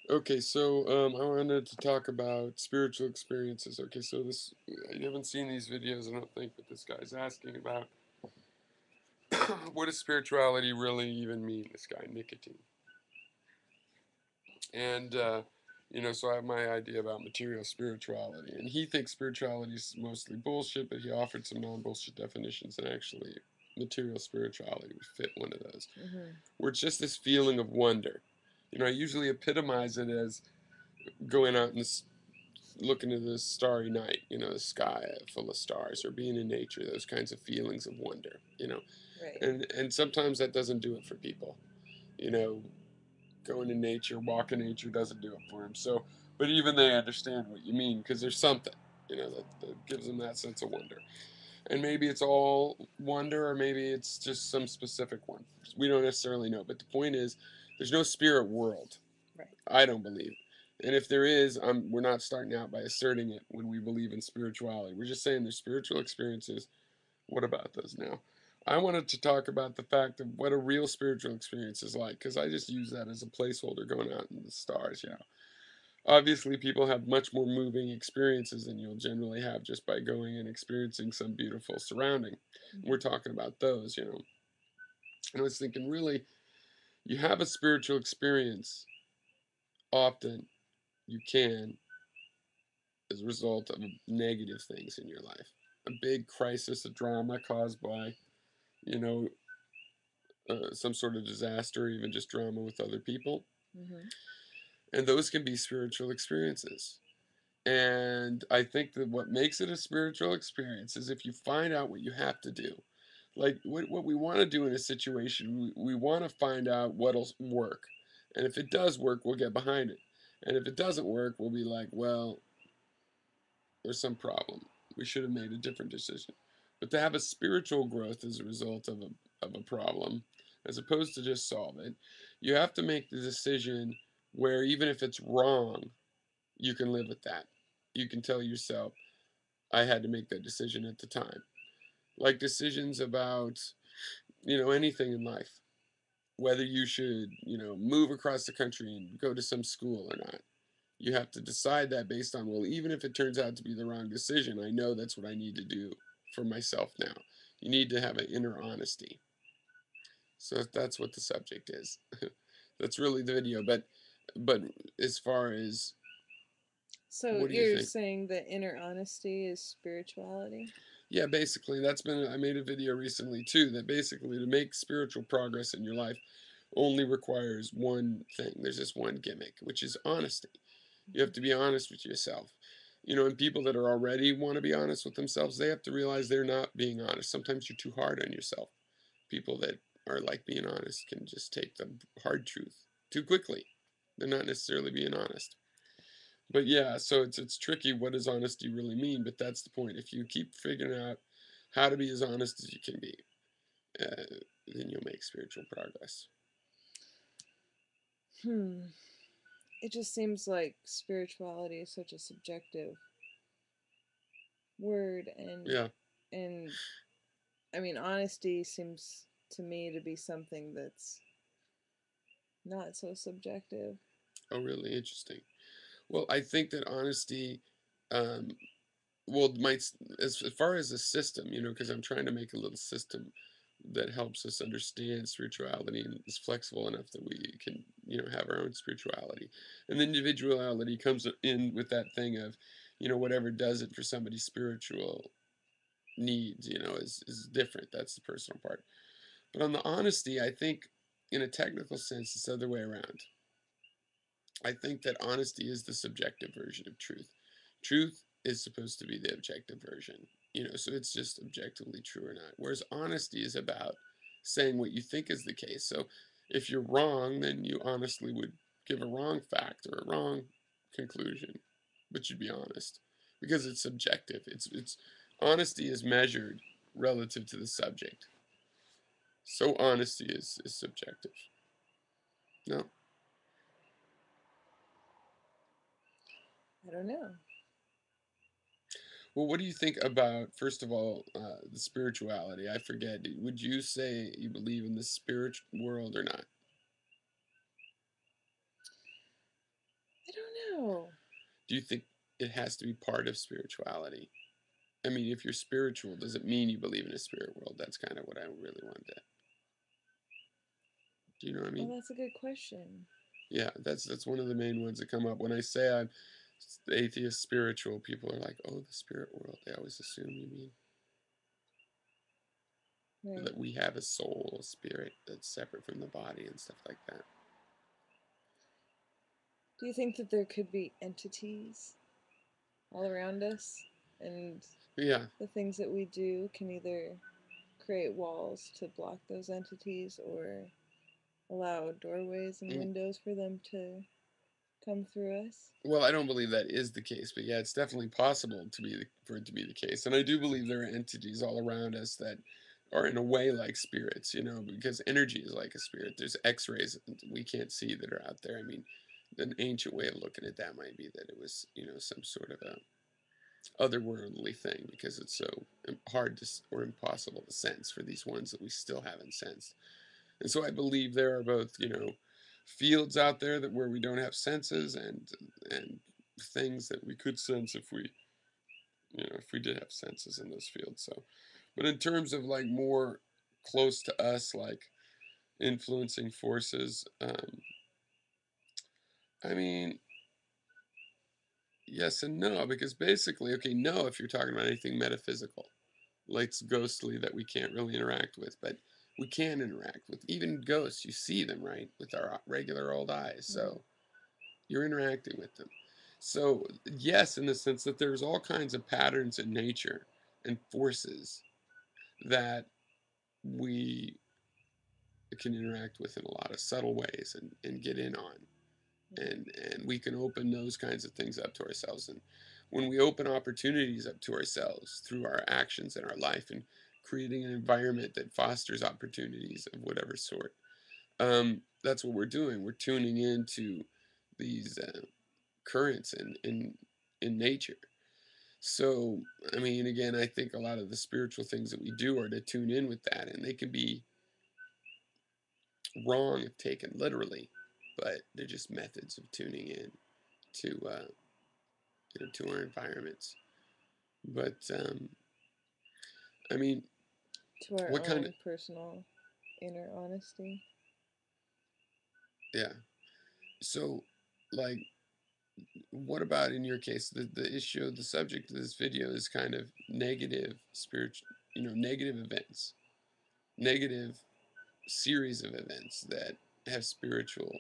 Okay, so I wanted to talk about spiritual experiences. Okay, so this you haven't seen these videos, I don't think, but this guy's asking about what does spirituality really even mean? This guy, Nicotine, and so I have my idea about material spirituality, and he thinks spirituality is mostly bullshit, but he offered some non-bullshit definitions, and actually, material spirituality would fit one of those, Hmm. where it's just this feeling of wonder. I usually epitomize it as going out and looking at the starry night, the sky full of stars, or being in nature, those kinds of feelings of wonder. Right. And sometimes that doesn't do it for people. You know, going in nature, walking nature doesn't do it for them. So, but even they understand what you mean because there's something, that gives them that sense of wonder. And maybe it's all wonder, or maybe it's just some specific one. We don't necessarily know. But the point is, there's no spirit world. Right. I don't believe. And if there is, we're not starting out by asserting it when we believe in spirituality. We're just saying there's spiritual experiences. What about those now? I wanted to talk about the fact of what a real spiritual experience is like, because I just use that as a placeholder going out in the stars. Obviously, people have much more moving experiences than you'll generally have just by going and experiencing some beautiful surrounding. We're Hmm. talking about those. And I was thinking, really, you have a spiritual experience often, you can, as a result of negative things in your life. A big crisis, a drama caused by, you know, some sort of disaster, or even just drama with other people. Hmm. And those can be spiritual experiences. And I think that what makes it a spiritual experience is if you find out what you have to do. Like what we want to do in a situation, we want to find out what'll work. And if it does work, we'll get behind it. And if it doesn't work, we'll be like, well, there's some problem. We should have made a different decision. But to have a spiritual growth as a result of a problem, as opposed to just solve it, you have to make the decision where even if it's wrong, you can live with that. You can tell yourself, I had to make that decision at the time. Like decisions about, anything in life. Whether you should, move across the country and go to some school or not. You have to decide that based on, well, even if it turns out to be the wrong decision, I know that's what I need to do for myself now. You need to have an inner honesty. So that's what the subject is. That's really the video. But as far as, So what do you you're think? saying that inner honesty is spirituality? Yeah, basically, I made a video recently too that basically to make spiritual progress in your life only requires one thing. There's this one gimmick, which is honesty. You have to be honest with yourself. And people that are already want to be honest with themselves, they have to realize they're not being honest. Sometimes you're too hard on yourself. People that are like being honest can just take the hard truth too quickly. They're not necessarily being honest. But yeah, so it's tricky. What does honesty really mean? But that's the point. If you keep figuring out how to be as honest as you can be, then you'll make spiritual progress. Hmm. It just seems like spirituality is such a subjective word, Yeah. and I mean honesty seems to me to be something that's not so subjective. Oh, really interesting. Well, I think that honesty, um, well, as far as a system, because I'm trying to make a little system that helps us understand spirituality and is flexible enough that we can, have our own spirituality. And then individuality comes in with that thing of, whatever does it for somebody's spiritual needs, is different. That's the personal part. But on the honesty, I think in a technical sense, it's the other way around. I think that honesty is the subjective version of truth. Truth is supposed to be the objective version, so it's just objectively true or not. Whereas honesty is about saying what you think is the case. So if you're wrong, then you honestly would give a wrong fact or a wrong conclusion, but you'd be honest because it's subjective. It's honesty is measured relative to the subject. So honesty is subjective. No. I don't know. Well, what do you think about, first of all, the spirituality? I forget. Would you say you believe in the spirit world or not? Do you think it has to be part of spirituality? I mean, if you're spiritual, does it mean you believe in a spirit world? That's kind of what I really wanted to. Do you know what I Oh, mean? that's a good question. Yeah, that's one of the main ones that come up when I say I'm atheist spiritual. People are like, "Oh, the spirit world." They always assume you mean Right. that we have a soul, a spirit that's separate from the body and stuff like that. Do you think that there could be entities all around us, and Yeah, the things that we do can either create walls to block those entities or allow doorways and mm, windows for them to come through us? well, I don't believe that is the case, but yeah, it's definitely possible for it to be the case. And I do believe there are entities all around us that are in a way like spirits, because energy is like a spirit. There's X-rays that we can't see that are out there. I mean, an ancient way of looking at that might be that it was, some sort of a otherworldly thing because it's so hard to or impossible to sense for these ones that we still haven't sensed. And so I believe there are both, fields out there that where we don't have senses and things that we could sense if we did have senses in those fields. So, but in terms of like more close to us, like influencing forces, I mean, yes and no, because basically, okay, no, if you're talking about anything metaphysical, like it's ghostly that we can't really interact with, but we can interact with even ghosts. You see them, right, with our regular old eyes. Right. So you're interacting with them. So, yes, in the sense that there's all kinds of patterns in nature and forces that we can interact with in a lot of subtle ways and get in on. Right. And we can open those kinds of things up to ourselves. And when we open opportunities up to ourselves through our actions in our life and creating an environment that fosters opportunities of whatever sort, that's what we're doing. We're tuning into these currents in nature. So, I mean, again, I think a lot of the spiritual things that we do are to tune in with that, and they can be wrong if taken literally, but they're just methods of tuning in to to our environments. But I mean, To our what kind of own personal inner honesty. yeah? So, like, what about in your case? The issue, the subject of this video is kind of negative spiritual, negative events, negative series of events that have spiritual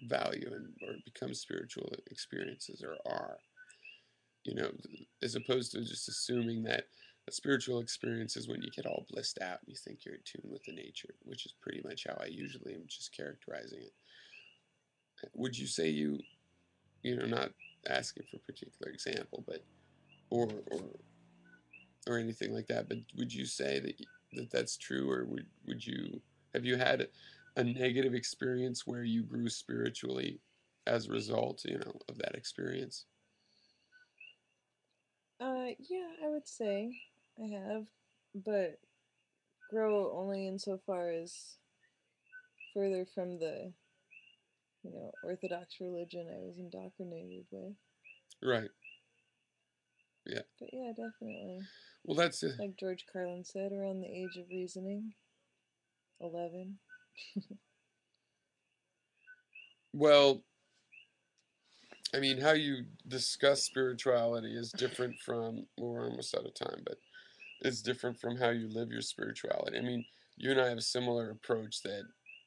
value and or become spiritual experiences or are, as opposed to just assuming that a spiritual experience is when you get all blissed out and you think you're in tune with the nature, which is pretty much how I usually am just characterizing it. Would you say not asking for a particular example, but or anything like that, but would you say that that's true, or would you have you had a negative experience where you grew spiritually as a result, of that experience? Yeah, I would say I have, but grow only insofar as further from the, Orthodox religion I was indoctrinated with. Right. Yeah. But yeah, definitely. Well, that's Like George Carlin said, around the age of reasoning, 11. well. I mean, how you discuss spirituality is different from. Well, we're almost out of time, but it's different from how you live your spirituality. I mean, you and I have a similar approach that,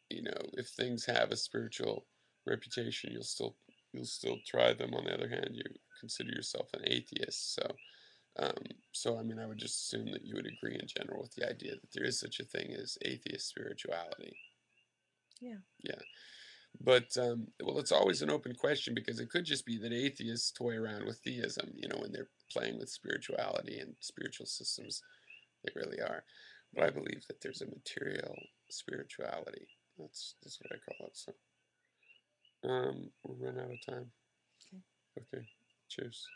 if things have a spiritual reputation, you'll still try them. On the other hand, you consider yourself an atheist. So I mean, I would just assume that you would agree in general with the idea that there is such a thing as atheist spirituality. Yeah. Yeah. But well, it's always an open question because it could just be that atheists toy around with theism, when they're playing with spirituality and spiritual systems. They really are. But I believe that there's a material spirituality. That's what I call it. So we'll run out of time. Okay. Okay. Cheers.